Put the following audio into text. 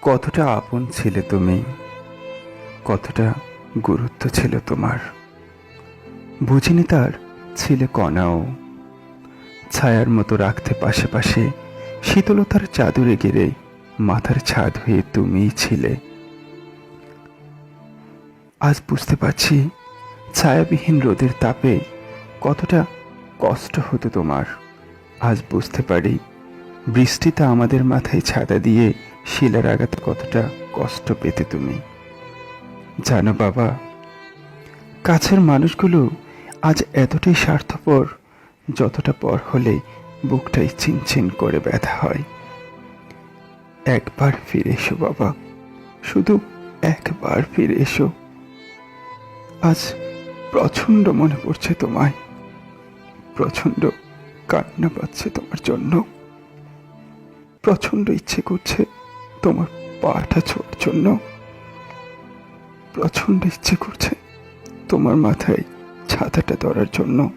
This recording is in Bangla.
কতটা আপন ছিলে তুমি, কতটা গুরুত্ব ছিল তোমার। বুঝিনি তার ছিলে কণাও, ছায়ার মতো রাখতে পাশে পাশে, শীতলতার চাদরে গেড়ে মাথার ছাদ হয়ে তুমিই ছিলে। আজ বুঝতে পারছি ছায়াবিহীন রোদের তাপে কতটা কষ্ট হতো তোমার। আজ বুঝতে পারি বৃষ্টিতে আমাদের মাথায় ছাতা দিয়ে শিলার আঘাতে কতটা কষ্ট পেতে তুমি। জানো বাবা, কাছের মানুষগুলো আজ এতটাই স্বার্থপর, যতটা পর হলে বুকটাই চিনচিন করে ব্যথা হয়। একবার ফিরে এসো বাবা, শুধু একবার ফিরে এসো। আজ প্রচণ্ড মনে পড়ছে তোমায়, প্রচণ্ড কান্না পাচ্ছে তোমার জন্য, প্রচণ্ড ইচ্ছে করছে তোমার পাটা ছোঁয়ার জন্য, প্রচণ্ড ইচ্ছে করছে তোমার মাথায় ছাতাটা ধরার জন্য।